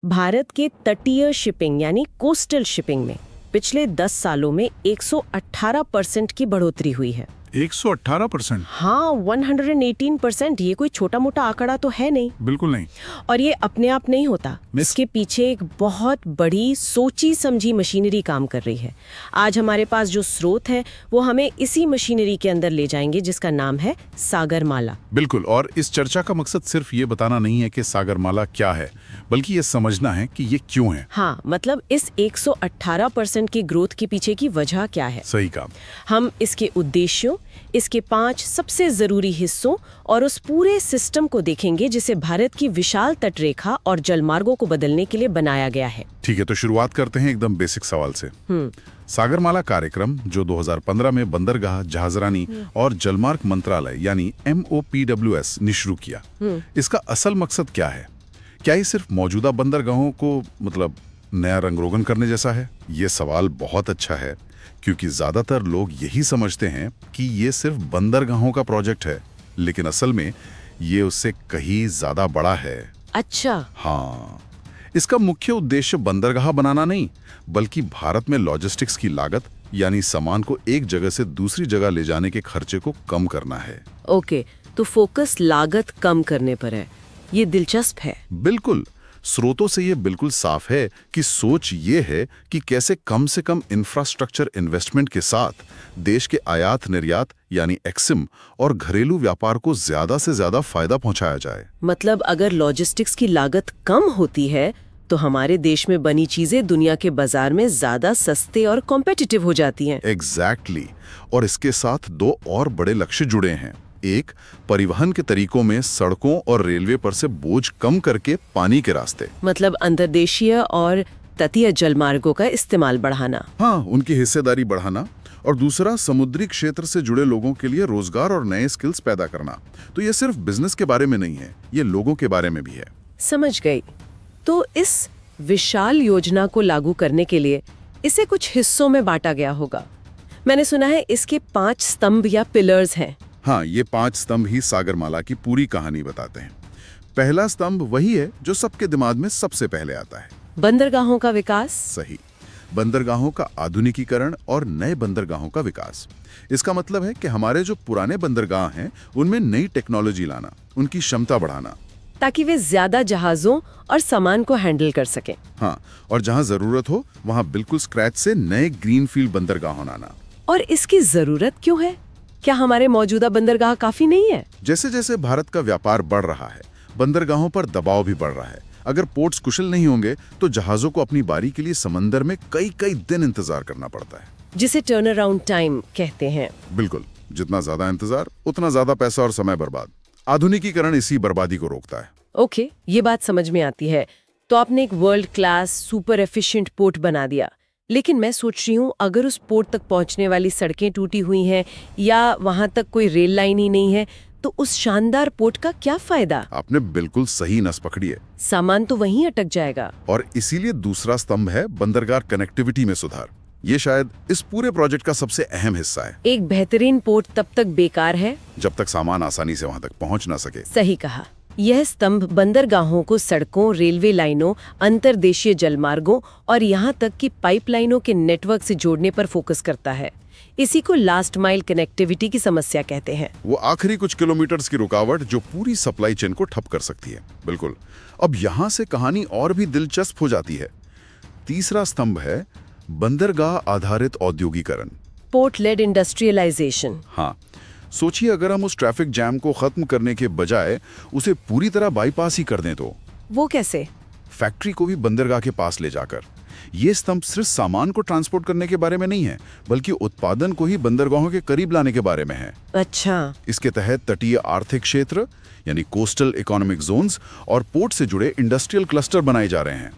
भारत के तटीय शिपिंग यानी कोस्टल शिपिंग में पिछले 10 सालों में 118% की बढ़ोतरी हुई है। 118%? हाँ, 118%। ये कोई छोटा मोटा आंकड़ा तो है नहीं। बिल्कुल नहीं। और ये अपने आप नहीं होता, इसके पीछे एक बहुत बड़ी सोची समझी मशीनरी काम कर रही है। आज हमारे पास जो स्रोत है वो हमें इसी मशीनरी के अंदर ले जाएंगे, जिसका नाम है सागरमाला। बिल्कुल, और इस चर्चा का मकसद सिर्फ ये बताना नहीं है कि सागरमाला क्या है, बल्कि ये समझना है कि ये क्यों है। हाँ, मतलब इस 118% की ग्रोथ के पीछे की वजह क्या है। सही कहा। हम इसके उद्देश्यों, इसके 5 सबसे जरूरी हिस्सों और उस पूरे सिस्टम को देखेंगे जिसे भारत की विशाल तटरेखा और जलमार्गों को बदलने के लिए बनाया गया है। ठीक है, तो शुरुआत करते हैं एकदम बेसिक सवाल से। सागरमाला कार्यक्रम जो 2015 में बंदरगाह, जहाजरानी और जलमार्ग मंत्रालय यानी MOPWS ने शुरू किया, इसका असल मकसद क्या है? क्या ये सिर्फ मौजूदा बंदरगाहों को नया रंग रोगन करने जैसा है? ये सवाल बहुत अच्छा है, क्योंकि ज्यादातर लोग यही समझते हैं कि ये सिर्फ बंदरगाहों का प्रोजेक्ट है, लेकिन असल में ये उससे कहीं ज्यादा बड़ा है। अच्छा। हाँ, इसका मुख्य उद्देश्य बंदरगाह बनाना नहीं, बल्कि भारत में लॉजिस्टिक्स की लागत यानी सामान को एक जगह से दूसरी जगह ले जाने के खर्चे को कम करना है। ओके, तो फोकस लागत कम करने पर है। ये दिलचस्प है। बिल्कुल, स्रोतों से ये बिल्कुल साफ है कि सोच ये है कि कैसे कम से कम इंफ्रास्ट्रक्चर इन्वेस्टमेंट के साथ देश के आयात निर्यात यानी एक्सिम और घरेलू व्यापार को ज्यादा से ज्यादा फायदा पहुंचाया जाए। मतलब अगर लॉजिस्टिक्स की लागत कम होती है तो हमारे देश में बनी चीजें दुनिया के बाजार में ज्यादा सस्ते और कॉम्पिटिटिव हो जाती हैं। एग्जैक्टली। और इसके साथ 2 और बड़े लक्ष्य जुड़े हैं। एक, परिवहन के तरीकों में सड़कों और रेलवे पर से बोझ कम करके पानी के रास्ते, मतलब अंतर्देशीय और तटीय जलमार्गों का इस्तेमाल बढ़ाना। हाँ, उनकी हिस्सेदारी बढ़ाना। और दूसरा, समुद्री क्षेत्र से जुड़े लोगों के लिए रोजगार और नए स्किल्स पैदा करना। तो ये सिर्फ बिजनेस के बारे में नहीं है, ये लोगों के बारे में भी है। समझ गई। तो इस विशाल योजना को लागू करने के लिए इसे कुछ हिस्सों में बांटा गया होगा। मैंने सुना है इसके 5 स्तंभ या पिलर्स हैं। हाँ, ये 5 स्तंभ ही सागरमाला की पूरी कहानी बताते हैं। पहला स्तंभ वही है जो सबके दिमाग में सबसे पहले आता है, बंदरगाहों का विकास। सही, बंदरगाहों का आधुनिकीकरण और नए बंदरगाहों का विकास। इसका मतलब है कि हमारे जो पुराने बंदरगाह हैं उनमें नई टेक्नोलॉजी लाना, उनकी क्षमता बढ़ाना, ताकि वे ज्यादा जहाजों और सामान को हैंडल कर सकें। हाँ, और जहां जरूरत हो वहां बिल्कुल स्क्रैच से नए ग्रीनफील्ड बंदरगाह बनाना। और इसकी जरूरत क्यों है? क्या हमारे मौजूदा बंदरगाह काफी नहीं है? जैसे जैसे भारत का व्यापार बढ़ रहा है, बंदरगाहों पर दबाव भी बढ़ रहा है। अगर पोर्ट्स कुशल नहीं होंगे तो जहाजों को अपनी बारी के लिए समंदर में कई कई दिन इंतजार करना पड़ता है, जिसे टर्न अराउंड टाइम कहते हैं। बिल्कुल, जितना ज्यादा इंतजार उतना ज्यादा पैसा और समय बर्बाद। आधुनिकीकरण इसी बर्बादी को रोकता है। ओके, ये बात समझ में आती है। तो आपने एक world class super efficient port बना दिया, लेकिन मैं सोच रही हूँ अगर उस पोर्ट तक पहुँचने वाली सड़कें टूटी हुई हैं या वहाँ तक कोई रेल लाइन ही नहीं है, तो उस शानदार पोर्ट का क्या फायदा? आपने बिल्कुल सही नस पकड़ी है। सामान तो वहीं अटक जाएगा। और इसीलिए दूसरा स्तंभ है बंदरगाह कनेक्टिविटी में सुधार। ये शायद इस पूरे प्रोजेक्ट का सबसे अहम हिस्सा है। एक बेहतरीन पोर्ट तब तक बेकार है जब तक सामान आसानी से वहां तक पहुंच ना सके। सही कहा। यह स्तंभ बंदरगाहों को सड़कों, रेलवे लाइनों, अंतर्देशीय जलमार्गों और यहाँ तक कि पाइपलाइनों के नेटवर्क से जोड़ने पर फोकस करता है। इसी को लास्ट माइल कनेक्टिविटी की समस्या कहते हैं। वो आखिरी कुछ किलोमीटर्स की रुकावट जो पूरी सप्लाई चेन को ठप कर सकती है। बिल्कुल। अब यहाँ से कहानी और भी दिलचस्प हो जाती है। तीसरा स्तंभ है बंदरगाह आधारित औद्योगिकरण, पोर्ट लेड इंडस्ट्रियलाइजेशन। हाँ, सोचिए अगर हम उस ट्रैफिक जैम को खत्म करने के बजाय उसे पूरी तरह बाईपास ही कर दें तो। वो कैसे? फैक्ट्री को भी बंदरगाह के पास ले जाकर। ये स्तंभ सिर्फ सामान को ट्रांसपोर्ट करने के बारे में नहीं है, बल्कि उत्पादन को ही बंदरगाहों के करीब लाने के बारे में है। अच्छा। इसके तहत तटीय आर्थिक क्षेत्र यानी कोस्टल इकोनॉमिक जोन्स और पोर्ट से जुड़े इंडस्ट्रियल क्लस्टर बनाए जा रहे हैं।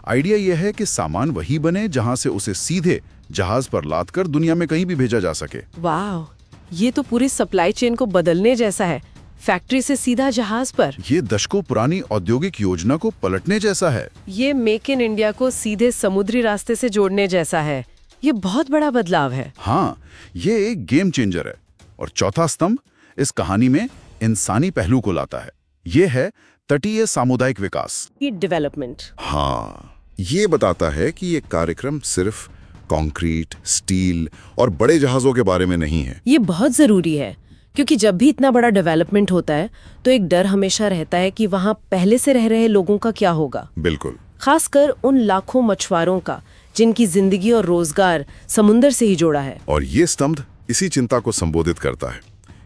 आइडिया यह है कि सामान वही बने जहां से उसे सीधे जहाज पर लादकर दुनिया में कहीं भी भेजा जा सके। वाह, ये तो पूरी सप्लाई चेन को बदलने जैसा है। फैक्ट्री से सीधा जहाज पर। ये दशकों पुरानी औद्योगिक योजना को पलटने जैसा है। ये मेक इन इंडिया को सीधे समुद्री रास्ते से जोड़ने जैसा है। ये बहुत बड़ा बदलाव है। हाँ, ये एक गेम चेंजर है। और चौथा स्तंभ इस कहानी में इंसानी पहलू को लाता है। ये है तटीय सामुदायिक विकास की डेवलपमेंट। हाँ, ये बताता है कि ये कार्यक्रम सिर्फ कंक्रीट, स्टील और बड़े जहाजों के बारे में नहीं है। ये बहुत जरूरी है, क्योंकि जब भी इतना बड़ा डेवलपमेंट होता है तो एक डर हमेशा रहता है कि वहाँ पहले से रह रहे लोगों का क्या होगा। बिल्कुल। खासकर उन लाखों मछुआरों का जिनकी जिंदगी और रोजगार समुंदर से ही जोड़ा है। और ये स्तंभ इसी चिंता को संबोधित करता है।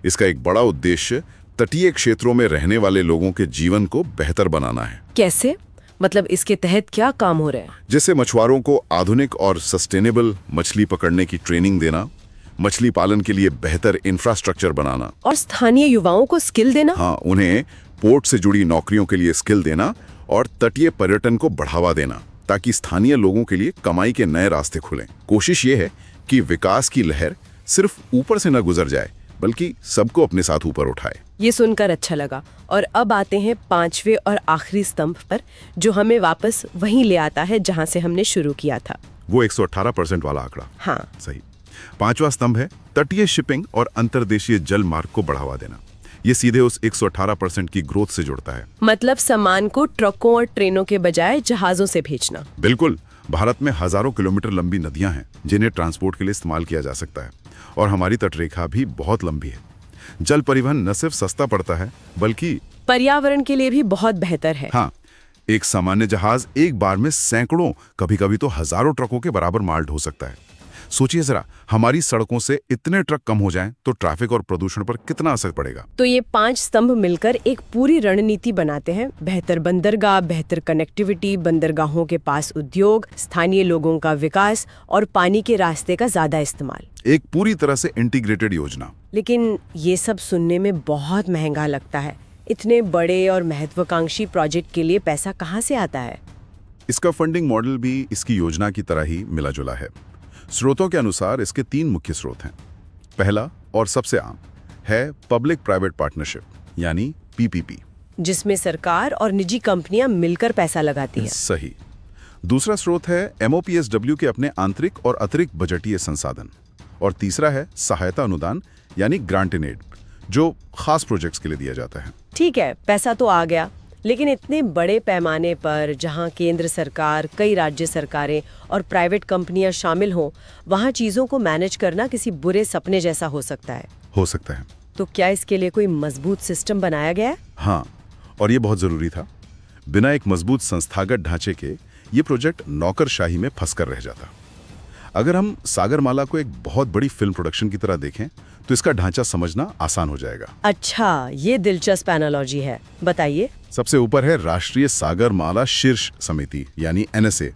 इसका एक बड़ा उद्देश्य तटीय क्षेत्रों में रहने वाले लोगों के जीवन को बेहतर बनाना है। कैसे? मतलब इसके तहत क्या काम हो रहा है? जैसे मछुआरों को आधुनिक और सस्टेनेबल मछली पकड़ने की ट्रेनिंग देना, मछली पालन के लिए बेहतर इंफ्रास्ट्रक्चर बनाना, और स्थानीय युवाओं को स्किल देना। हाँ, उन्हें पोर्ट से जुड़ी नौकरियों के लिए स्किल देना और तटीय पर्यटन को बढ़ावा देना, ताकि स्थानीय लोगों के लिए कमाई के नए रास्ते खुलें। कोशिश ये है कि विकास की लहर सिर्फ ऊपर से न गुजर जाए, बल्कि सबको अपने साथ ऊपर उठाए। ये सुनकर अच्छा लगा। और अब आते हैं 5वें और आखिरी स्तंभ पर, जो हमें वापस वहीं ले आता है जहां से हमने शुरू किया था। वो 118% वाला आंकड़ा। हाँ, सही। 5वां स्तंभ है तटीय शिपिंग और अंतर्देशीय जल मार्ग को बढ़ावा देना। ये सीधे उस 118% की ग्रोथ से जुड़ता है। मतलब सामान को ट्रकों और ट्रेनों के बजाय जहाजों से भेजना। बिल्कुल। भारत में हजारों किलोमीटर लंबी नदियां हैं जिन्हें ट्रांसपोर्ट के लिए इस्तेमाल किया जा सकता है, और हमारी तटरेखा भी बहुत लंबी है। जल परिवहन न सिर्फ सस्ता पड़ता है, बल्कि पर्यावरण के लिए भी बहुत बेहतर है। हाँ, एक सामान्य जहाज एक बार में सैकड़ों, कभी-कभी तो हजारों ट्रकों के बराबर माल ढो सकता है। सोचिए जरा, हमारी सड़कों से इतने ट्रक कम हो जाएं तो ट्रैफिक और प्रदूषण पर कितना असर पड़ेगा। तो ये 5 स्तंभ मिलकर एक पूरी रणनीति बनाते हैं। बेहतर बंदरगाह, बेहतर कनेक्टिविटी, बंदरगाहों के पास उद्योग, स्थानीय लोगों का विकास और पानी के रास्ते का ज्यादा इस्तेमाल। एक पूरी तरह से इंटीग्रेटेड योजना। लेकिन ये सब सुनने में बहुत महंगा लगता है। इतने बड़े और महत्वाकांक्षी प्रोजेक्ट के लिए पैसा कहाँ से आता है? इसका फंडिंग मॉडल भी इसकी योजना की तरह ही मिला जुला है। स्रोतों के अनुसार इसके 3 मुख्य स्रोत हैं। पहला और सबसे आम है पब्लिक प्राइवेट पार्टनरशिप, यानी पीपीपी, जिसमें सरकार और निजी कंपनियां मिलकर पैसा लगाती हैं। सही। दूसरा स्रोत है MOPSW के अपने आंतरिक और अतिरिक्त बजटीय संसाधन। और तीसरा है सहायता अनुदान, यानी ग्रांट इन एड, जो खास प्रोजेक्ट्स के लिए दिया जाता है। ठीक है, पैसा तो आ गया, लेकिन इतने बड़े पैमाने पर जहां केंद्र सरकार, कई राज्य सरकारें और प्राइवेट कंपनियां शामिल हों, वहां चीजों को मैनेज करना किसी बुरे सपने जैसा हो सकता है। हो सकता है। तो क्या इसके लिए कोई मजबूत सिस्टम बनाया गया है? हाँ, और ये बहुत जरूरी था। बिना एक मजबूत संस्थागत ढांचे के ये प्रोजेक्ट नौकरशाही में फंसकर रह जाता। अगर हम सागरमाला को एक बहुत बड़ी फिल्म प्रोडक्शन की तरह देखें तो इसका ढांचा समझना आसान हो जाएगा। अच्छा, ये दिलचस्प एनालॉजी है, बताइए। सबसे ऊपर है राष्ट्रीय सागरमाला शीर्ष समिति, यानी NSA।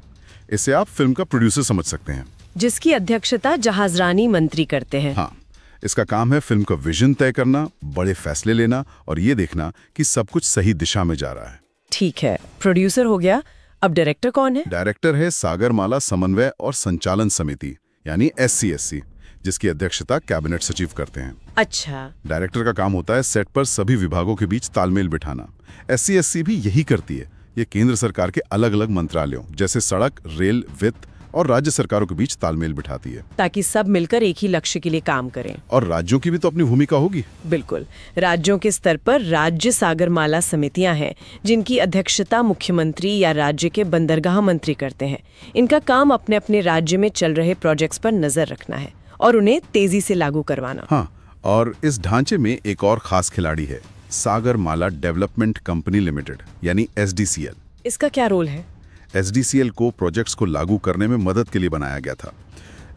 इसे आप फिल्म का प्रोड्यूसर समझ सकते हैं, जिसकी अध्यक्षता जहाजरानी मंत्री करते हैं। हाँ, इसका काम है फिल्म का विजन तय करना, बड़े फैसले लेना और ये देखना कि सब कुछ सही दिशा में जा रहा है। ठीक है, प्रोड्यूसर हो गया। अब डायरेक्टर कौन है? डायरेक्टर है सागरमाला समन्वय और संचालन समिति, यानी SCSC, जिसकी अध्यक्षता कैबिनेट सचिव करते हैं। अच्छा। डायरेक्टर का काम होता है सेट पर सभी विभागों के बीच तालमेल बिठाना। SCSC भी यही करती है। ये केंद्र सरकार के अलग अलग मंत्रालयों जैसे सड़क, रेल, वित्त और राज्य सरकारों के बीच तालमेल बिठाती है, ताकि सब मिलकर एक ही लक्ष्य के लिए काम करें। और राज्यों की भी तो अपनी भूमिका होगी। बिल्कुल। राज्यों के स्तर पर राज्य सागरमाला समितियां हैं, जिनकी अध्यक्षता मुख्यमंत्री या राज्य के बंदरगाह मंत्री करते हैं। इनका काम अपने अपने राज्य में चल रहे प्रोजेक्ट्स पर नजर रखना है और उन्हें तेजी से लागू करवाना। हाँ, और इस ढांचे में एक और खास खिलाड़ी है, सागरमाला डेवलपमेंट कंपनी लिमिटेड, यानी SDCL। इसका क्या रोल है? SDCL को प्रोजेक्ट्स को लागू करने में मदद के लिए बनाया गया था,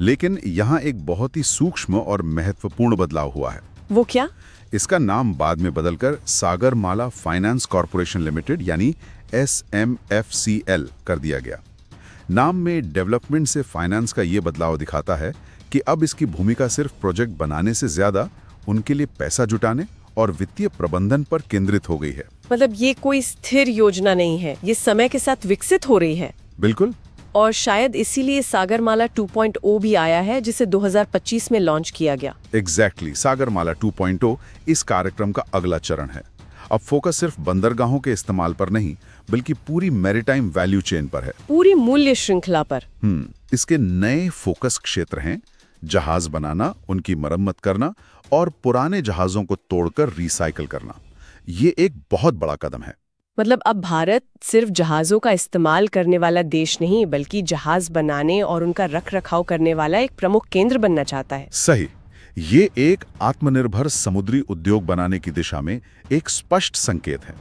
लेकिन यहाँ एक बहुत ही सूक्ष्म और महत्वपूर्ण बदलाव हुआ है। वो क्या? इसका नाम बाद में बदलकर सागरमाला फाइनेंस कॉर्पोरेशन लिमिटेड, यानी SMFCL कर दिया गया। नाम में डेवलपमेंट से फाइनेंस का ये बदलाव दिखाता है कि अब इसकी भूमिका सिर्फ प्रोजेक्ट बनाने से ज्यादा उनके लिए पैसा जुटाने और वित्तीय प्रबंधन पर केंद्रित हो गई है। मतलब ये कोई स्थिर योजना नहीं है, ये समय के साथ विकसित हो रही है। बिल्कुल। और शायद इसीलिए सागरमाला 2.0 भी आया है, जिसे 2025 में लॉन्च किया गया। एग्जैक्टली, सागरमाला 2.0 इस कार्यक्रम का अगला चरण है। अब फोकस सिर्फ बंदरगाहों के इस्तेमाल पर नहीं, बल्कि पूरी मैरीटाइम वैल्यू चेन पर है, पूरी मूल्य श्रृंखला पर। इसके नए फोकस क्षेत्र हैं जहाज बनाना, उनकी मरम्मत करना और पुराने जहाजों को तोड़कर रिसाइकल करना। ये एक बहुत बड़ा कदम है। मतलब अब भारत सिर्फ जहाज़ों का इस्तेमाल करने वाला देश नहीं, बल्कि जहाज़ बनाने और उनका रख रखाव करने वाला एक प्रमुख केंद्र बनना चाहता है। सही। ये एक आत्मनिर्भर समुद्री उद्योग बनाने की दिशा में एक स्पष्ट संकेत है।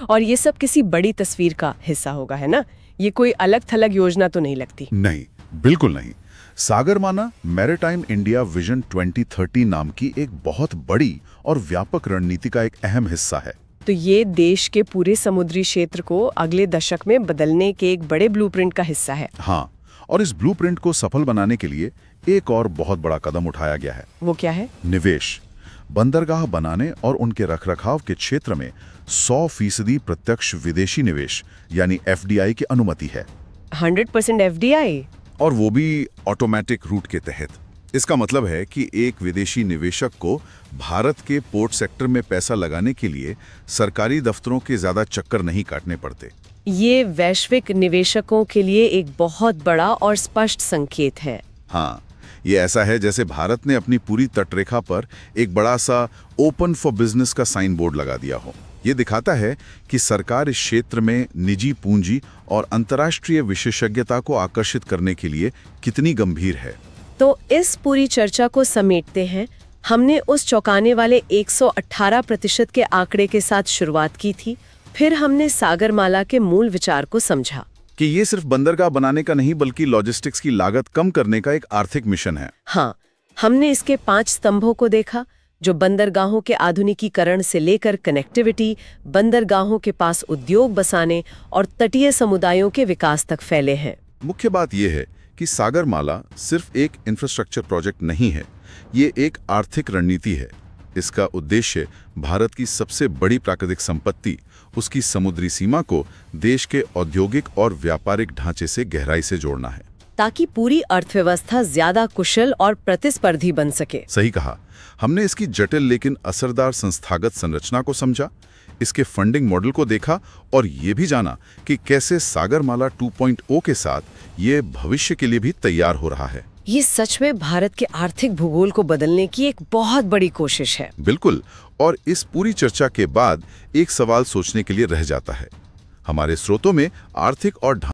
और ये सब किसी बड़ी तस्वीर का हिस्सा होगा, है ना? ये कोई अलग थलग योजना तो नहीं लगती। नहीं, बिल्कुल नहीं। सागरमाला मैरीटाइम इंडिया विजन 2030 नाम की एक बहुत बड़ी और व्यापक रणनीति का एक अहम हिस्सा है। तो ये देश के पूरे समुद्री क्षेत्र को अगले दशक में बदलने के एक बड़े ब्लूप्रिंट का हिस्सा है। हाँ, और इस ब्लूप्रिंट को सफल बनाने के लिए एक और बहुत बड़ा कदम उठाया गया है। वो क्या है? निवेश। बंदरगाह बनाने और उनके रखरखाव के क्षेत्र में 100% प्रत्यक्ष विदेशी निवेश यानी FDI की अनुमति है। 100% FDI? और वो भी ऑटोमेटिक रूट के तहत। इसका मतलब है कि एक विदेशी निवेशक को भारत के पोर्ट सेक्टर में पैसा लगाने के लिए सरकारी दफ्तरों के ज्यादा चक्कर नहीं काटने पड़ते। ये वैश्विक निवेशकों के लिए एक बहुत बड़ा और स्पष्ट संकेत है। हाँ, ये ऐसा है जैसे भारत ने अपनी पूरी तटरेखा पर एक बड़ा सा ओपन फॉर बिजनेस का साइन बोर्ड लगा दिया हो। ये दिखाता है कि सरकार इस क्षेत्र में निजी पूंजी और अंतर्राष्ट्रीय विशेषज्ञता को आकर्षित करने के लिए कितनी गंभीर है। तो इस पूरी चर्चा को समेटते हैं, हमने उस चौंकाने वाले 118% के आंकड़े के साथ शुरुआत की थी। फिर हमने सागरमाला के मूल विचार को समझा कि ये सिर्फ बंदरगाह बनाने का नहीं बल्कि लॉजिस्टिक्स की लागत कम करने का एक आर्थिक मिशन है। हाँ, हमने इसके 5 स्तंभों को देखा जो बंदरगाहों के आधुनिकीकरण से लेकर कनेक्टिविटी, बंदरगाहों के पास उद्योग बसाने और तटीय समुदायों के विकास तक फैले हैं। मुख्य बात यह है कि सागरमाला सिर्फ एक इंफ्रास्ट्रक्चर प्रोजेक्ट नहीं है, ये एक आर्थिक रणनीति है। इसका उद्देश्य भारत की सबसे बड़ी प्राकृतिक संपत्ति, उसकी समुद्री सीमा को देश के औद्योगिक और व्यापारिक ढांचे से गहराई से जोड़ना है, ताकि पूरी अर्थव्यवस्था ज्यादा कुशल और प्रतिस्पर्धी बन सके। सही कहा। हमने इसकी जटिल लेकिन असरदार संस्थागत संरचना को समझा, इसके फंडिंग मॉडल को देखा और ये भी जाना कि कैसे सागरमाला 2.0 के साथ ये भविष्य के लिए भी तैयार हो रहा है। ये सच में भारत के आर्थिक भूगोल को बदलने की एक बहुत बड़ी कोशिश है। बिल्कुल। और इस पूरी चर्चा के बाद एक सवाल सोचने के लिए रह जाता है। हमारे स्रोतों में आर्थिक और